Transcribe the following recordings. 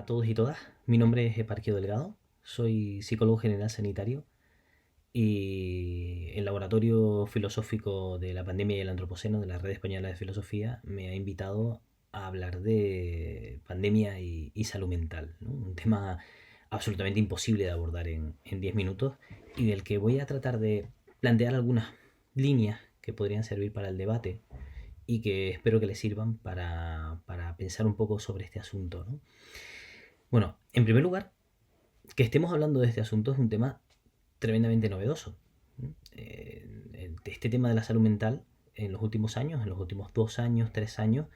a todos y todas. Mi nombre es Eparquio Delgado, soy psicólogo general sanitario y el Laboratorio Filosófico de la Pandemia y el Antropoceno de la Red Española de Filosofía me ha invitado a hablar de pandemia y salud mental, ¿no? Un tema absolutamente imposible de abordar en 10 minutos y del que voy a tratar de plantear algunas líneas que podrían servir para el debate y que espero que les sirvan para pensar un poco sobre este asunto, ¿no? Bueno, en primer lugar, que estemos hablando de este asunto es un tema tremendamente novedoso. Este tema de la salud mental en los últimos años, en los últimos 2 años, 3 años,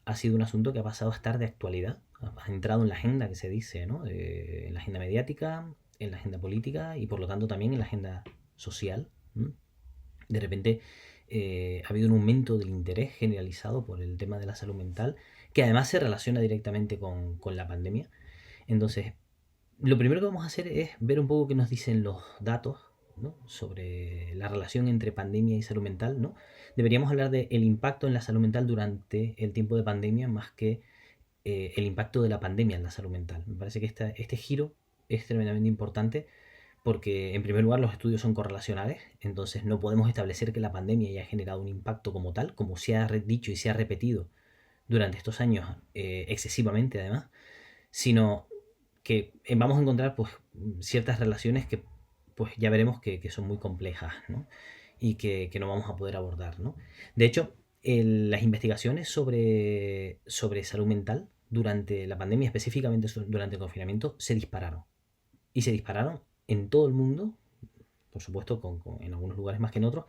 ha sido un asunto que ha pasado a estar de actualidad, ha entrado en la agenda que se dice, ¿no? En la agenda mediática, en la agenda política y por lo tanto también en la agenda social. De repente ha habido un aumento del interés generalizado por el tema de la salud mental, que además se relaciona directamente con la pandemia. Entonces, lo primero que vamos a hacer es ver un poco qué nos dicen los datos, ¿no? Sobre la relación entre pandemia y salud mental, ¿no? Deberíamos hablar del impacto en la salud mental durante el tiempo de pandemia más que el impacto de la pandemia en la salud mental. Me parece que este giro es tremendamente importante porque, en primer lugar, los estudios son correlacionales, entonces no podemos establecer que la pandemia haya generado un impacto como tal, como se ha dicho y se ha repetido durante estos años, excesivamente además, sino que vamos a encontrar pues ciertas relaciones que pues ya veremos que son muy complejas, ¿no? Y que no vamos a poder abordar, ¿no? De hecho, las investigaciones sobre salud mental durante la pandemia, específicamente durante el confinamiento, se dispararon. Y se dispararon en todo el mundo, por supuesto en algunos lugares más que en otros,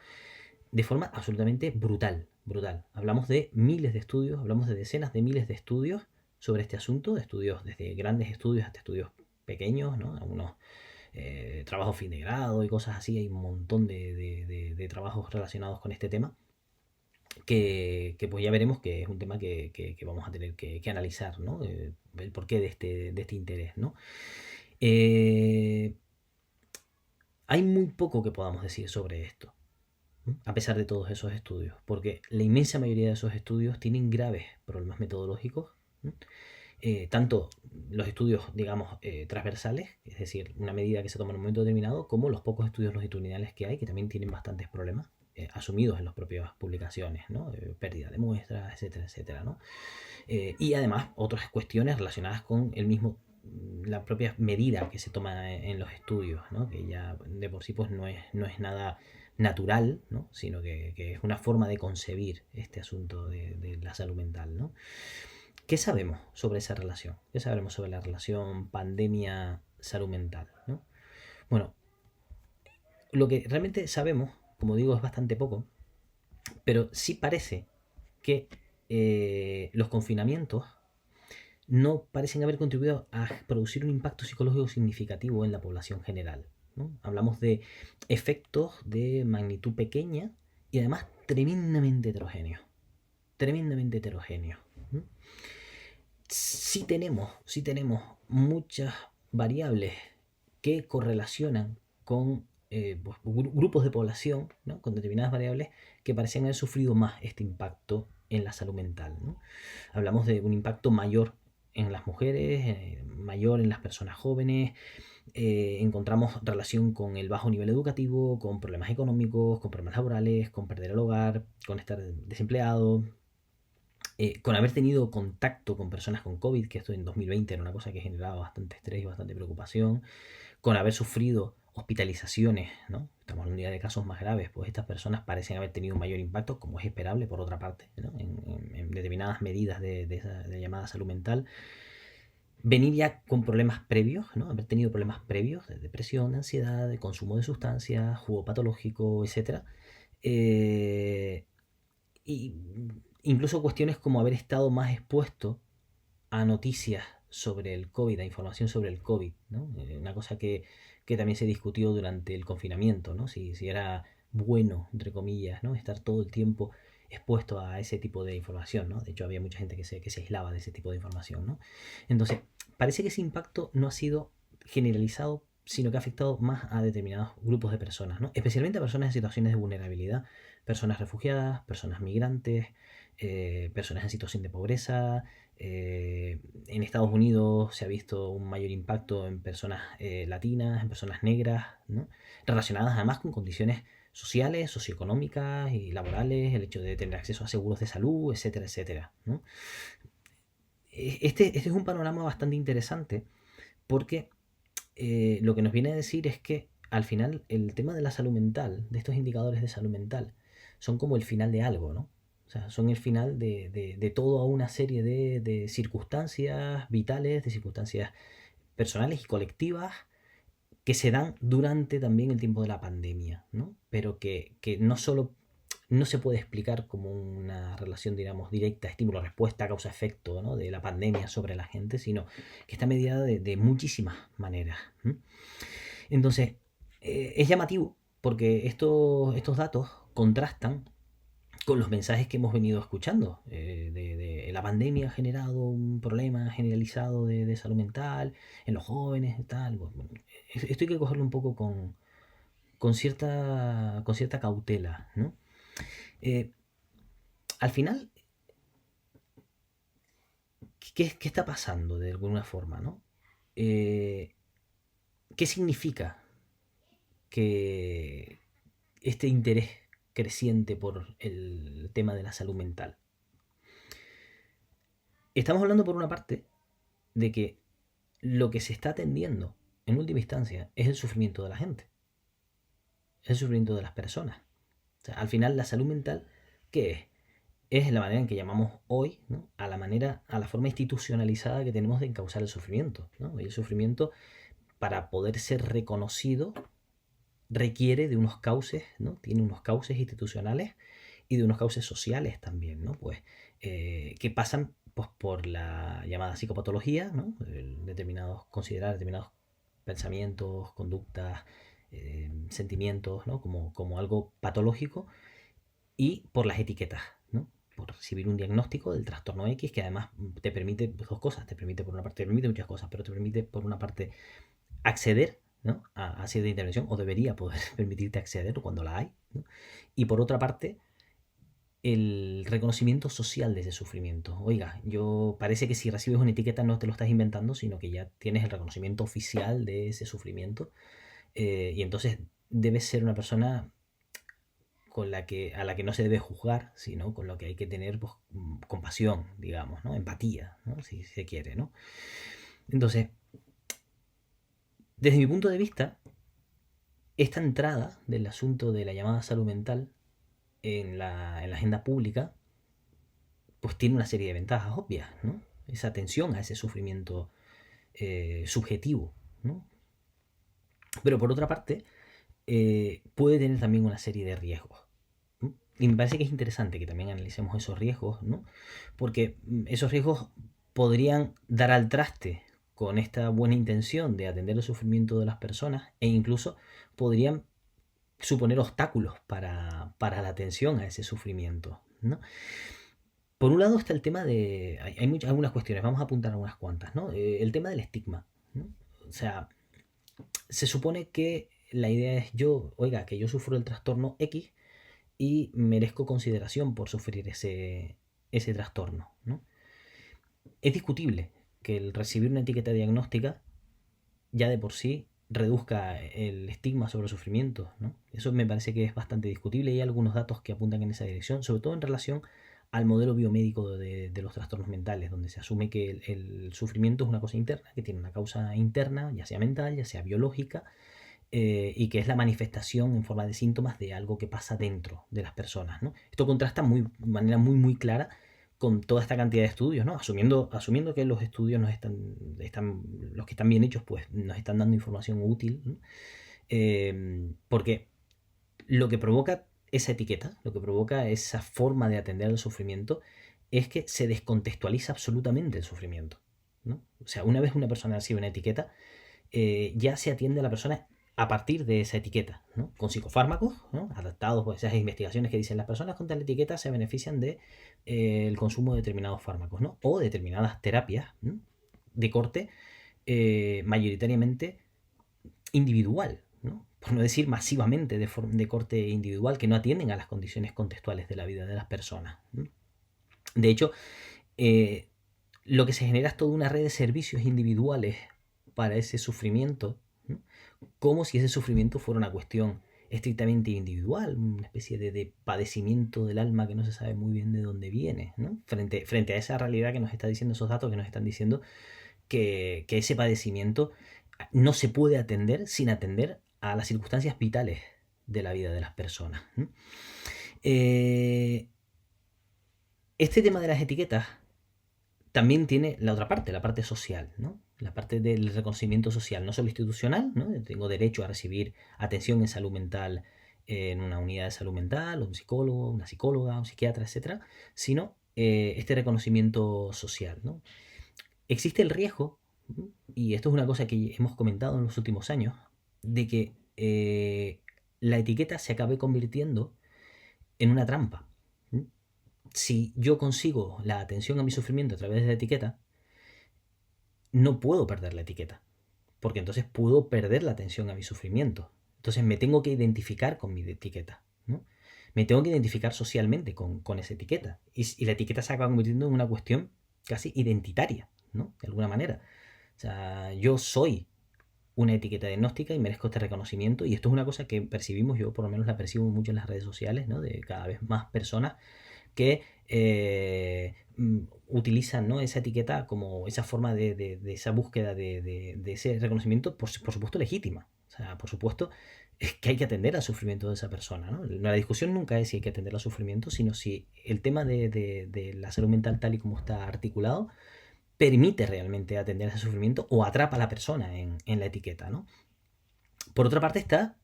de forma absolutamente brutal, brutal. Hablamos de miles de estudios, hablamos de decenas de miles de estudios sobre este asunto, de estudios desde grandes estudios hasta estudios pequeños, ¿no? Algunos trabajos fin de grado y cosas así, hay un montón de trabajos relacionados con este tema, que pues ya veremos que es un tema que vamos a tener que analizar, ¿no? El porqué de este interés, ¿no? Eh, Hay muy poco que podamos decir sobre esto, a pesar de todos esos estudios, porque la inmensa mayoría de esos estudios tienen graves problemas metodológicos, tanto los estudios, digamos, transversales, es decir, una medida que se toma en un momento determinado, como los pocos estudios longitudinales que hay, que también tienen bastantes problemas asumidos en las propias publicaciones, ¿no? Pérdida de muestras, etcétera, etcétera, ¿no? Y además otras cuestiones relacionadas con la propia medida que se toma en los estudios, ¿no? Que ya de por sí pues no es nada natural, ¿no? Sino que es una forma de concebir este asunto de la salud mental, ¿no? ¿Qué sabemos sobre esa relación? ¿Qué sabemos sobre la relación pandemia-salud mental, ¿no? Bueno, lo que realmente sabemos, como digo, es bastante poco, pero sí parece que los confinamientos no parecen haber contribuido a producir un impacto psicológico significativo en la población general, ¿no? Hablamos de efectos de magnitud pequeña y además tremendamente heterogéneos. Tremendamente heterogéneos. Sí tenemos muchas variables que correlacionan con pues, grupos de población, ¿no? Con determinadas variables que parecen haber sufrido más este impacto en la salud mental, ¿no? Hablamos de un impacto mayor en las mujeres, mayor en las personas jóvenes, encontramos relación con el bajo nivel educativo, con problemas económicos, con problemas laborales, con perder el hogar, con estar desempleado, con haber tenido contacto con personas con COVID, que esto en 2020 era una cosa que generaba bastante estrés y bastante preocupación, con haber sufrido hospitalizaciones, ¿no? Estamos hablando ya de casos más graves, pues estas personas parecen haber tenido un mayor impacto, como es esperable por otra parte, ¿no? En determinadas medidas de llamada salud mental. Venir ya con problemas previos, ¿no? Haber tenido problemas previos de depresión, de ansiedad, de consumo de sustancias, jugo patológico, etcétera. Eh, y incluso cuestiones como haber estado más expuesto a noticias sobre el COVID, a información sobre el COVID, ¿no? Una cosa que también se discutió durante el confinamiento, ¿no? Si era bueno, entre comillas, ¿no? Estar todo el tiempo expuesto a ese tipo de información, ¿no? De hecho, había mucha gente que se aislaba de ese tipo de información, ¿no? Entonces, parece que ese impacto no ha sido generalizado, sino que ha afectado más a determinados grupos de personas, ¿no? Especialmente a personas en situaciones de vulnerabilidad, personas refugiadas, personas migrantes, personas en situación de pobreza. En Estados Unidos se ha visto un mayor impacto en personas latinas, en personas negras, ¿no? Relacionadas además con condiciones sociales, socioeconómicas y laborales, el hecho de tener acceso a seguros de salud, etcétera, etcétera, ¿no? Este es un panorama bastante interesante porque lo que nos viene a decir es que al final el tema de la salud mental, de estos indicadores de salud mental, son como el final de algo, ¿no? O sea, son el final de toda una serie de circunstancias vitales, de circunstancias personales y colectivas que se dan durante también el tiempo de la pandemia, ¿no? Pero que no solo no se puede explicar como una relación, digamos, directa, estímulo-respuesta, causa-efecto, ¿no? De la pandemia sobre la gente, sino que está mediada de muchísimas maneras. ¿Mm? Entonces, es llamativo porque estos datos contrastan con los mensajes que hemos venido escuchando. De la pandemia ha generado un problema generalizado de salud mental en los jóvenes y tal. Bueno, esto hay que cogerlo un poco con cierta cautela, ¿no? Eh, Al final, ¿qué está pasando de alguna forma, ¿no? Eh, ¿Qué significa que este interés creciente por el tema de la salud mental? Estamos hablando por una parte de que lo que se está atendiendo en última instancia es el sufrimiento de la gente, es el sufrimiento de las personas. O sea, al final la salud mental, ¿qué es? Es la manera en que llamamos hoy, ¿no? A la forma institucionalizada que tenemos de encauzar el sufrimiento, ¿no? Y el sufrimiento, para poder ser reconocido, requiere de unos cauces, ¿no? Tiene unos cauces institucionales y de unos cauces sociales también, ¿no? Pues que pasan pues, por la llamada psicopatología, ¿no? Considerar determinados pensamientos, conductas, sentimientos, ¿no? Como algo patológico, y por las etiquetas, ¿no? Por recibir un diagnóstico del trastorno X, que además te permite dos cosas, te permite por una parte, te permite muchas cosas, pero te permite por una parte acceder, ¿no? a cierta intervención, o debería poder permitirte acceder cuando la hay, ¿no? Y por otra parte, el reconocimiento social de ese sufrimiento. Oiga, yo parece que si recibes una etiqueta no te lo estás inventando, sino que ya tienes el reconocimiento oficial de ese sufrimiento, y entonces debes ser una persona a la que no se debe juzgar, sino con lo que hay que tener pues, compasión, digamos, ¿no? Empatía, ¿no? Si se quiere, ¿no? Entonces, desde mi punto de vista, esta entrada del asunto de la llamada salud mental en la agenda pública, pues tiene una serie de ventajas obvias, ¿no? Esa atención a ese sufrimiento subjetivo, ¿no? Pero por otra parte, puede tener también una serie de riesgos. ¿No? Y me parece que es interesante que también analicemos esos riesgos, ¿no? Porque esos riesgos podrían dar al traste con esta buena intención de atender el sufrimiento de las personas e incluso podrían suponer obstáculos para la atención a ese sufrimiento, ¿no? Por un lado está el tema de... Hay algunas cuestiones, vamos a apuntar algunas cuantas, ¿no? El tema del estigma, ¿no? O sea, se supone que la idea es oiga, que yo sufro el trastorno X y merezco consideración por sufrir ese trastorno, ¿no? Es discutible que el recibir una etiqueta diagnóstica ya de por sí reduzca el estigma sobre el sufrimiento, ¿no? Eso me parece que es bastante discutible y hay algunos datos que apuntan en esa dirección, sobre todo en relación al modelo biomédico de los trastornos mentales, donde se asume que el sufrimiento es una cosa interna, que tiene una causa interna, ya sea mental, ya sea biológica, y que es la manifestación en forma de síntomas de algo que pasa dentro de las personas, ¿no? Esto contrasta de manera muy, muy clara con toda esta cantidad de estudios, ¿no? Asumiendo que los estudios los que están bien hechos, pues nos están dando información útil, ¿no? Porque lo que provoca esa etiqueta, lo que provoca esa forma de atender al sufrimiento, es que se descontextualiza absolutamente el sufrimiento, ¿no? O sea, una vez una persona recibe una etiqueta, ya se atiende a la persona a partir de esa etiqueta, ¿no? Con psicofármacos, ¿no? Adaptados por esas investigaciones que dicen las personas con tal etiqueta se benefician de el consumo de determinados fármacos, ¿no? O determinadas terapias, ¿no? De corte mayoritariamente individual, ¿no? Por no decir masivamente, de corte individual, que no atienden a las condiciones contextuales de la vida de las personas, ¿no? De hecho, eh, lo que se genera es toda una red de servicios individuales para ese sufrimiento, ¿no? Como si ese sufrimiento fuera una cuestión estrictamente individual, una especie de padecimiento del alma que no se sabe muy bien de dónde viene, ¿no? Frente a esa realidad que nos está diciendo, esos datos que nos están diciendo que ese padecimiento no se puede atender sin atender a las circunstancias vitales de la vida de las personas, ¿no? Este tema de las etiquetas también tiene la otra parte, la parte social, ¿no? La parte del reconocimiento social, no solo institucional, ¿no? Tengo derecho a recibir atención en salud mental en una unidad de salud mental, un psicólogo, una psicóloga, un psiquiatra, etcétera, sino este reconocimiento social, ¿no? Existe el riesgo, ¿no? Y esto es una cosa que hemos comentado en los últimos años, de que la etiqueta se acabe convirtiendo en una trampa. ¿No? Si yo consigo la atención a mi sufrimiento a través de la etiqueta, no puedo perder la etiqueta, porque entonces puedo perder la atención a mi sufrimiento. Entonces me tengo que identificar con mi etiqueta, ¿no? Me tengo que identificar socialmente con esa etiqueta. Y la etiqueta se acaba convirtiendo en una cuestión casi identitaria, ¿no? De alguna manera. O sea, yo soy una etiqueta diagnóstica y merezco este reconocimiento. Y esto es una cosa que percibimos, yo por lo menos la percibo mucho en las redes sociales, ¿no? De cada vez más personas que utilizan, ¿no? Esa etiqueta como esa forma de esa búsqueda de ese reconocimiento, por supuesto, legítima. O sea, por supuesto, es que hay que atender al sufrimiento de esa persona, ¿no? La discusión nunca es si hay que atender al sufrimiento, sino si el tema de la salud mental tal y como está articulado permite realmente atender a ese sufrimiento o atrapa a la persona en la etiqueta, ¿no? Por otra parte está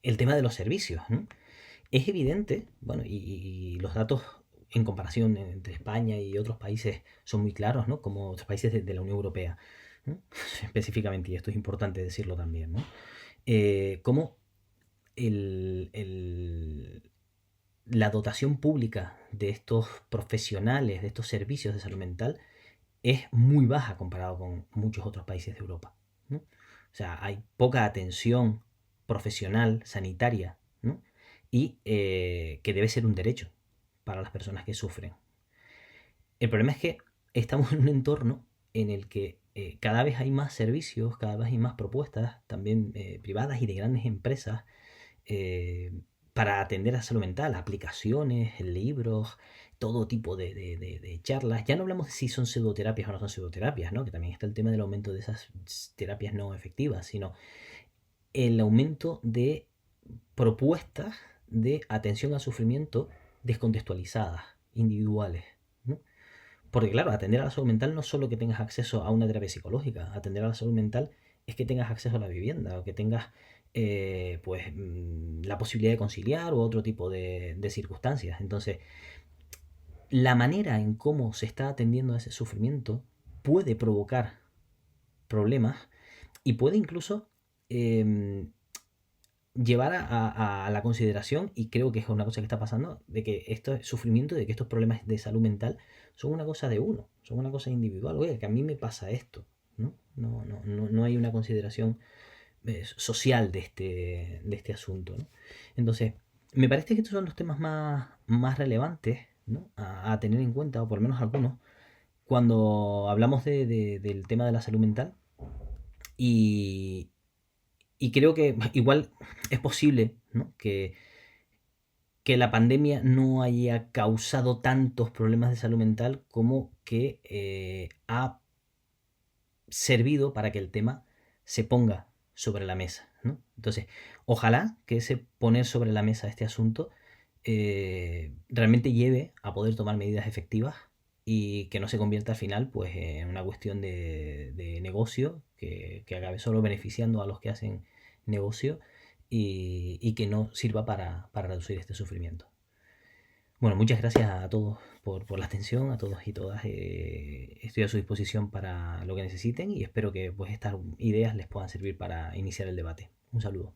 el tema de los servicios, ¿no? Es evidente, bueno, y los datos en comparación entre España y otros países son muy claros, ¿no? Como otros países de la Unión Europea, ¿no? Específicamente, y esto es importante decirlo también, ¿no? Cómo la dotación pública de estos profesionales, de estos servicios de salud mental, es muy baja comparado con muchos otros países de Europa, ¿no? O sea, hay poca atención profesional, sanitaria, ¿no? Y que debe ser un derecho para las personas que sufren. El problema es que estamos en un entorno en el que cada vez hay más servicios, cada vez hay más propuestas, también privadas y de grandes empresas, eh, para atender a salud mental, aplicaciones, libros, todo tipo de charlas. Ya no hablamos de si son pseudoterapias o no son pseudoterapias, ¿no? Que también está el tema del aumento de esas terapias no efectivas, sino el aumento de propuestas de atención al sufrimiento descontextualizadas, individuales, ¿no? Porque claro, atender a la salud mental no es solo que tengas acceso a una terapia psicológica, atender a la salud mental es que tengas acceso a la vivienda o que tengas la posibilidad de conciliar o otro tipo de circunstancias. Entonces, la manera en cómo se está atendiendo a ese sufrimiento puede provocar problemas y puede incluso llevar a la consideración, y creo que es una cosa que está pasando, de que esto sufrimiento, de que estos problemas de salud mental son una cosa de uno, son una cosa individual. Oye, que a mí me pasa esto, ¿no? No hay una consideración social de este asunto, ¿no? Entonces, me parece que estos son los temas más relevantes, ¿no? A tener en cuenta, o por lo menos algunos, cuando hablamos del tema de la salud mental. Y, y creo que igual es posible, ¿no? Que la pandemia no haya causado tantos problemas de salud mental como que ha servido para que el tema se ponga sobre la mesa, ¿no? Entonces, ojalá que ese poner sobre la mesa este asunto realmente lleve a poder tomar medidas efectivas y que no se convierta al final pues en una cuestión de negocio que acabe solo beneficiando a los que hacen negocio y que no sirva para reducir este sufrimiento. Bueno, muchas gracias a todos por la atención, a todos y todas. Estoy a su disposición para lo que necesiten y espero que pues estas ideas les puedan servir para iniciar el debate. Un saludo.